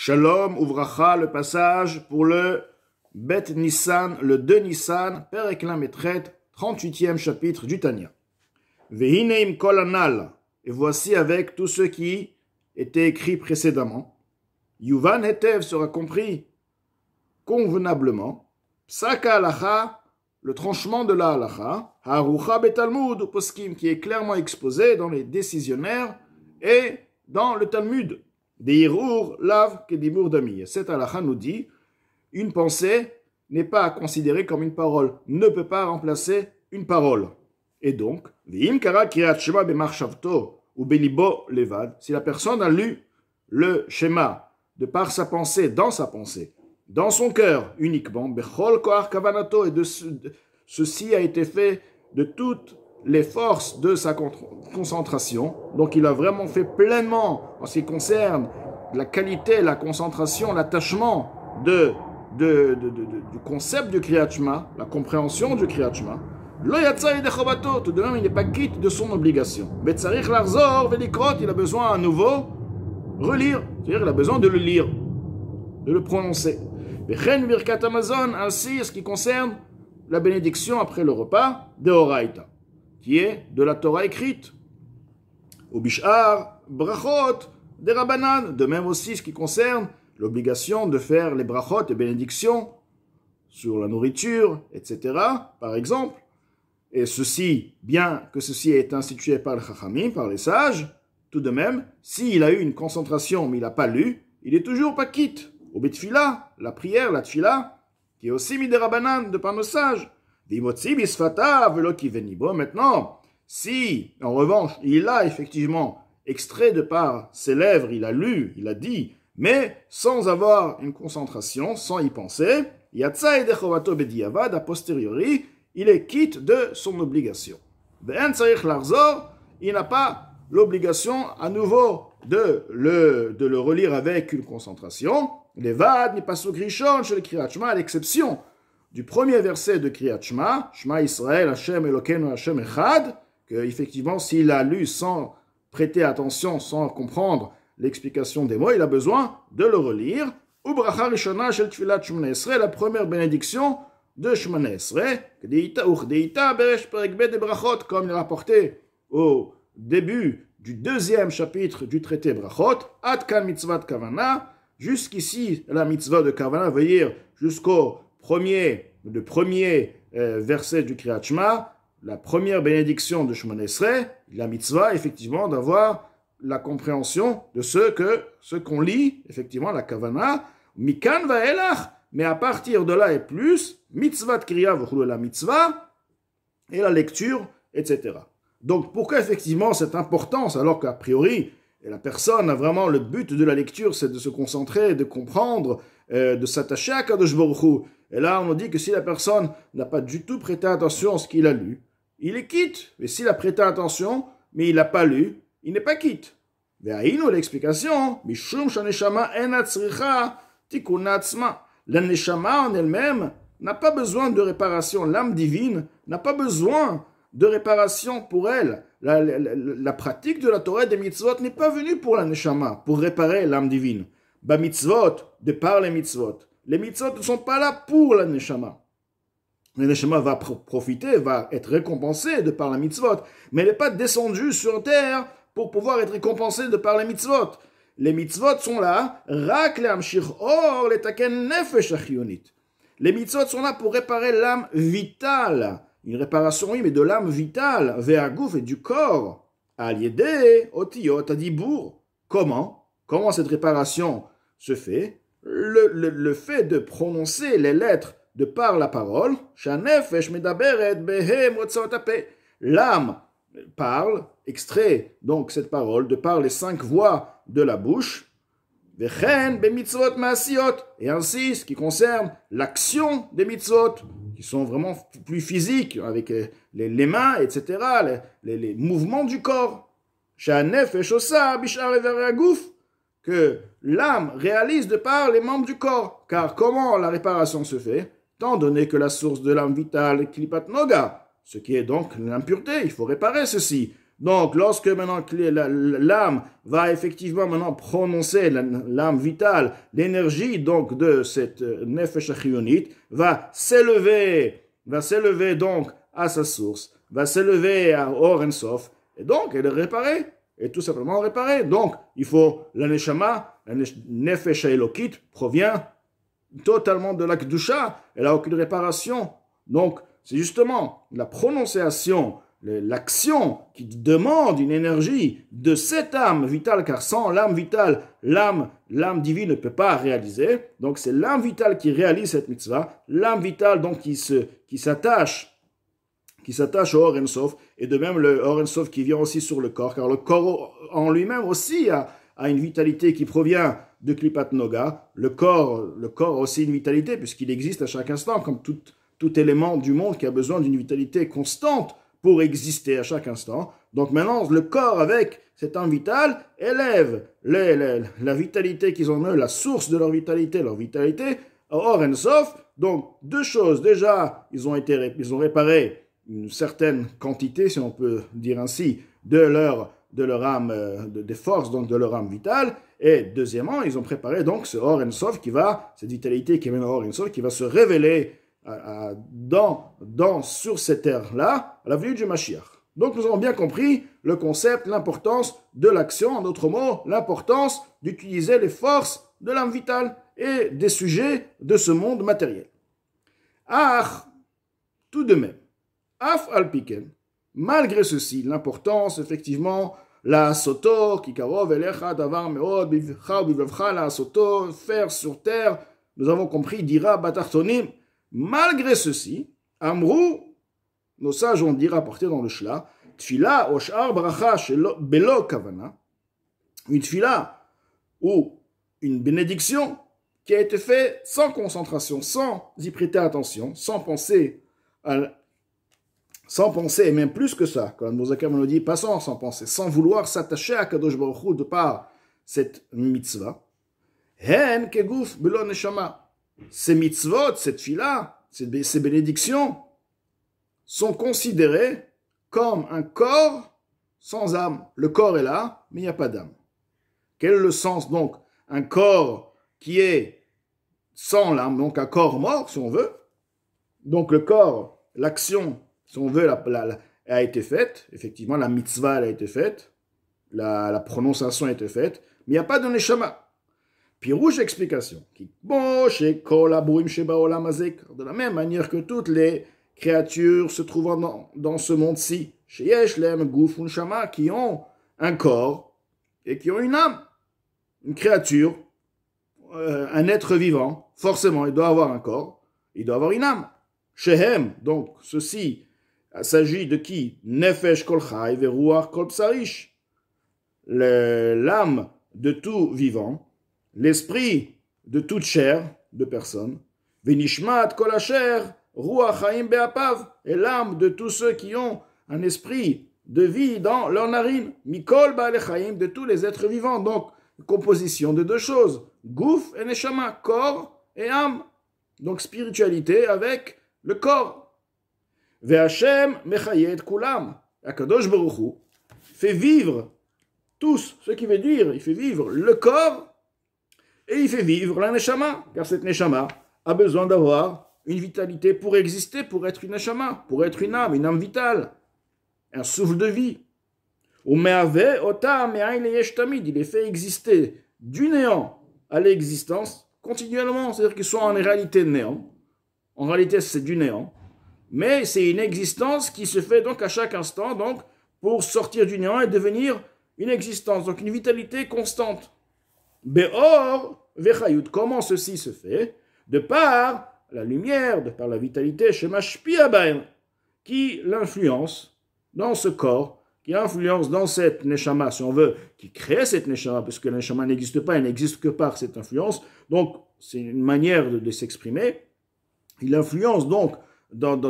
Shalom Uvracha, le passage pour le Bet Nissan, le 2 Nissan, Perek Lametret, 38e chapitre du Tanya. Vehineim kol anal, et voici avec tout ce qui était écrit précédemment. Yuvan Hetev sera compris convenablement. Psaka halacha, le tranchement de la halacha, Harucha betalmud, poskim, qui est clairement exposé dans les décisionnaires et dans le Talmud. Deirur lav kedimur dami. Cette halacha nous dit, une pensée n'est pas considérée comme une parole, ne peut pas remplacer une parole. Et donc, v'im kara kriyat shema b'marshavto ou belibo levad, si la personne a lu le schéma de par sa pensée, dans son cœur uniquement, bechol koach kavanato, et ceci a été fait de toutes les forces de sa concentration. Donc il a vraiment fait pleinement en ce qui concerne la qualité, la concentration, l'attachement du concept du Kriyat Shema, la compréhension du Kriyat Shema. Lo yatsa yedei chovato, tout de même il n'est pas quitte de son obligation. Betzarich larzor velikrot, il a besoin à nouveau relire, c'est-à-dire il a besoin de le lire, de le prononcer. Bechen birkat Hamazon, ainsi ce qui concerne la bénédiction après le repas de Horaïta, qui est de la Torah écrite. Ou bishar brachot des Rabbanan, de même aussi ce qui concerne l'obligation de faire les brachot et bénédictions sur la nourriture, etc., par exemple. Et ceci, bien que ceci ait été institué par le Chachamim, par les sages, tout de même, s'il a eu une concentration mais il n'a pas lu, il est toujours pas quitte. Au betfila, la prière, la tfila, qui est aussi mis des Rabbanan de par nos sages. Maintenant, si, en revanche, il a effectivement extrait de par ses lèvres, il a lu, il a dit, mais sans avoir une concentration, sans y penser, a posteriori, il est quitte de son obligation. Il n'a pas l'obligation à nouveau de le relire avec une concentration. Levad, ni pasuk rishon, chez le Kriyat Shema, à l'exception du premier verset de Kriyat Shema, Shema Israël, Hashem Elokeinu, Hashem Echad, que effectivement, s'il a lu sans prêter attention, sans comprendre l'explication des mots, il a besoin de le relire. Ou bracha rishona shel tfilat Shemona Esrei, la première bénédiction de Shemona Esrei, comme il est rapporté au début du deuxième chapitre du traité Brachot, Ad kan mitzvat kavana, jusqu'ici la mitzvah de kavana veut dire jusqu'au premier verset du Kriyat Shema, la première bénédiction de Shemona Esrei, la mitzvah, effectivement, d'avoir la compréhension de ce qu'on lit, effectivement, la kavana, mikan vaelach, mais à partir de là et plus, mitzvah kriya v'chulu, la mitzvah, et la lecture, etc. Donc, pourquoi effectivement cette importance, alors qu'a priori, la personne a vraiment le but de la lecture, c'est de se concentrer, de comprendre, de s'attacher à Kadosh Baruch Hu. Et là, on nous dit que si la personne n'a pas du tout prêté attention à ce qu'il a lu, il est quitte. Mais s'il a prêté attention, mais il n'a pas lu, il n'est pas quitte. Ve'aïnou, l'explication, Mishum shaneshama en atzricha tikun atzma. La neshama en elle-même n'a pas besoin de réparation. L'âme divine n'a pas besoin de réparation pour elle. La pratique de la Torah et des mitzvot n'est pas venue pour la neshama, pour réparer l'âme divine. Ba mitzvot, de par les mitzvot ne sont pas là pour la neshama. La neshama va profiter, va être récompensée de par la mitzvot, mais elle n'est pas descendue sur terre pour pouvoir être récompensée de par les mitzvot. Les mitzvot sont là, rak le'amshir or letaken nefesh achionit. Les mitzvot sont là pour réparer l'âme vitale. Une réparation, oui, mais de l'âme vitale, ve'agouf, et du corps. Al-yedeh, otiyot, adibur. Comment cette réparation se fait? Le fait de prononcer les lettres de par la parole, shanefesh medaberet behem otsaotape. L'âme parle, extrait donc cette parole de par les 5 voies de la bouche, vechen bemitzvot maasiot, et ainsi ce qui concerne l'action des mitzvot, qui sont vraiment plus physiques, avec les mains, etc., les mouvements du corps. Shanefesh osa bishar levarei haguf, que l'âme réalise de par les membres du corps. Car comment la réparation se fait? Tant donné que la source de l'âme vitale est klipat noga, ce qui est donc l'impureté, il faut réparer ceci. Donc, lorsque maintenant l'âme va effectivement maintenant prononcer, l'âme vitale, l'énergie donc de cette nefesh achiyonit va s'élever donc à sa source, va s'élever à Or En Sof, et donc elle est réparée, est tout simplement réparée. Donc, il faut la neshama, la nefesh elokit provient totalement de la kedusha, elle n'a aucune réparation. Donc, c'est justement la prononciation, l'action qui demande une énergie de cette âme vitale, car sans l'âme vitale, l'âme divine ne peut pas réaliser. Donc, c'est l'âme vitale qui réalise cette mitzvah, l'âme vitale donc qui s'attache au Or En Sof, et de même le Or En Sof qui vient aussi sur le corps, car le corps en lui-même aussi a une vitalité qui provient de Klipat Noga. Le corps a aussi une vitalité, puisqu'il existe à chaque instant, comme tout élément du monde qui a besoin d'une vitalité constante pour exister à chaque instant. Donc maintenant, le corps, avec cette âme vitale, élève la vitalité qu'ils ont eux, la source de leur vitalité à Or En Sof. Donc, deux choses. Déjà, ils ont réparé une certaine quantité, si on peut dire ainsi, de leur âme, des forces donc de leur âme vitale. Et deuxièmement, ils ont préparé donc ce Or En Sof cette vitalité qui est maintenant Or En Sof, qui va se révéler sur cette terre-là, à la venue du Mashiach. Donc nous avons bien compris le concept, l'importance de l'action, en d'autres mots, l'importance d'utiliser les forces de l'âme vitale et des sujets de ce monde matériel. Ah, tout de même, Af al-Piken, malgré ceci, l'importance, effectivement, la soto, kikarov, elecha, davar, meod, bivcha, bivavcha, la soto, faire sur terre, nous avons compris, dira, batartonim, malgré ceci, amrou, nos sages ont dit, rapporté dans le Shla, tfila, oshar, bracha, belo, kavana, une tfila, ou une bénédiction, qui a été faite sans concentration, sans y prêter attention, sans penser, et même plus que ça, comme Mosakam nous dit, pas sans penser, sans vouloir s'attacher à Kadosh Baruch Hu de par cette mitzvah. Hen keguf belo neshama. Ces mitzvot, cette fila, ces bénédictions, sont considérées comme un corps sans âme. Le corps est là, mais il n'y a pas d'âme. Quel est le sens donc? Un corps qui est sans l'âme, donc un corps mort, si on veut. Donc le corps, l'action, si on veut, a été faite. Effectivement, la mitzvah elle a été faite. La prononciation a été faite. Mais il n'y a pas de neshama. Pirouche explication. De la même manière que toutes les créatures se trouvant dans ce monde-ci, qui ont un corps et qui ont une âme. Une créature, un être vivant, forcément, il doit avoir un corps, il doit avoir une âme. Shehem, donc, ceci, il s'agit de qui? Nefesh kol chai veruach kol psarish. L'âme de tout vivant, l'esprit de toute chair de personne, venishmat kol asher ruach chaim be'apav, et l'âme de tous ceux qui ont un esprit de vie dans leurs narines, mikol ba'ale chaim, de tous les êtres vivants. Donc, composition de deux choses, gouf et neshama, corps et âme. Donc, spiritualité avec le corps. Ve'Hashem mechayet kulam. Akadosh Baruch Hu fait vivre tous, ce qui veut dire, il fait vivre le corps et il fait vivre la neshama, car cette neshama a besoin d'avoir une vitalité pour exister, pour être une neshama, pour être une âme vitale, un souffle de vie. Il est fait exister du néant à l'existence continuellement, c'est-à-dire qu'ils sont en réalité néant. En réalité, c'est du néant. Mais c'est une existence qui se fait donc à chaque instant, donc pour sortir du néant et devenir une existence, donc une vitalité constante. Be'or vechayut, comment ceci se fait? De par la lumière, de par la vitalité, shemashpia ba'en, qui l'influence dans ce corps, qui influence dans cette neshama, si on veut, qui crée cette neshama, parce que la neshama n'existe pas, elle n'existe que par cette influence. Donc, c'est une manière de s'exprimer. Il influence donc dans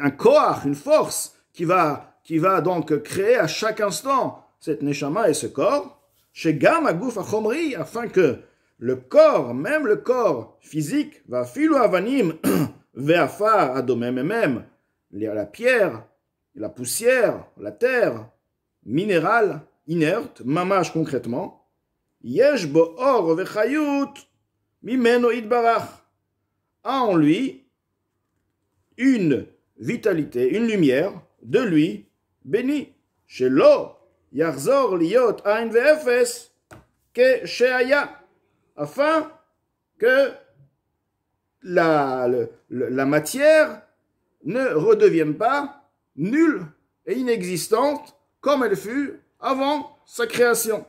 un corps, une force qui va donc créer à chaque instant cette neshama et ce corps, chez Gam Agouf Achomri, afin que le corps, même le corps physique, va filu avanim ve'afar adomem, et même la pierre, la poussière, la terre, minérale, inerte, mamash concrètement, yesh bo or vechayut mimeno itbarach, a en lui une vitalité, une lumière de lui béni. Shelo yarzor liot ein ve'efes ke sheaya, afin que la matière ne redevienne pas nulle et inexistante comme elle fut avant sa création.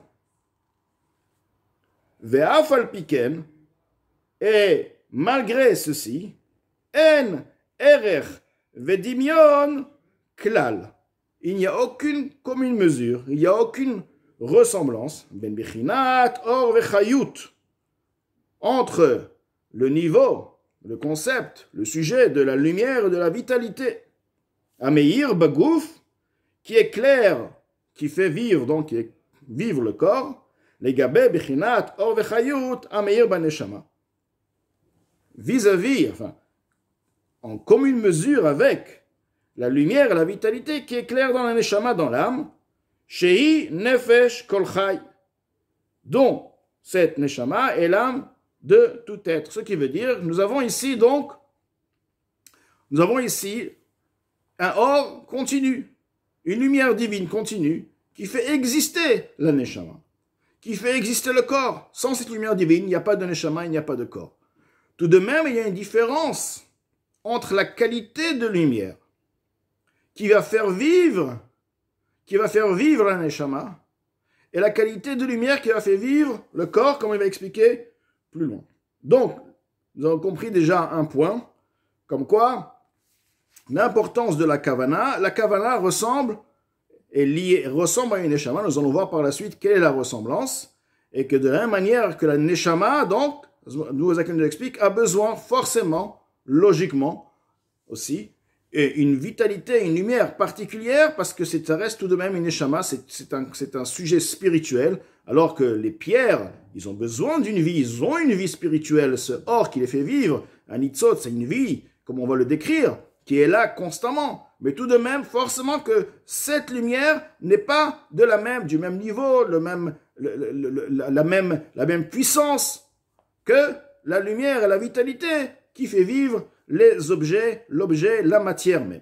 Ve'af al piken, et malgré ceci, en erech ve'dimion klal, il n'y a aucune commune mesure, il n'y a aucune ressemblance, ben bichinat or vechayut, entre le niveau, le concept, le sujet de la lumière et de la vitalité. Ameir bagouf, qui est clair, qui fait vivre, donc qui est vivre le corps, les gabé bichinat or vechayut ameir baneshama. Vis-à-vis, enfin, en commune mesure avec la lumière et la vitalité qui est claire dans la neshama, dans l'âme, shei nefesh kol chai, dont cette neshama est l'âme de tout être. Ce qui veut dire, nous avons ici un or continu, une lumière divine continue qui fait exister la neshama, qui fait exister le corps. Sans cette lumière divine, il n'y a pas de neshama, il n'y a pas de corps. Tout de même, il y a une différence entre la qualité de lumière qui va faire vivre la neshama et la qualité de lumière qui va faire vivre le corps, comme il va expliquer plus loin. Donc, nous avons compris déjà un point, comme quoi l'importance de la kavana ressemble à une neshama. Nous allons voir par la suite quelle est la ressemblance, et que de la même manière que la neshama, donc, nous explique, a besoin forcément, logiquement aussi, et une vitalité, une lumière particulière, parce que ça reste tout de même une neshama, c'est un sujet spirituel, alors que les pierres, ils ont besoin d'une vie, ils ont une vie spirituelle. Ce or qui les fait vivre, un nitzot, c'est une vie, comme on va le décrire, qui est là constamment. Mais tout de même, forcément que cette lumière n'est pas du même niveau, la même puissance que la lumière et la vitalité qui fait vivre les objets, l'objet, la matière même.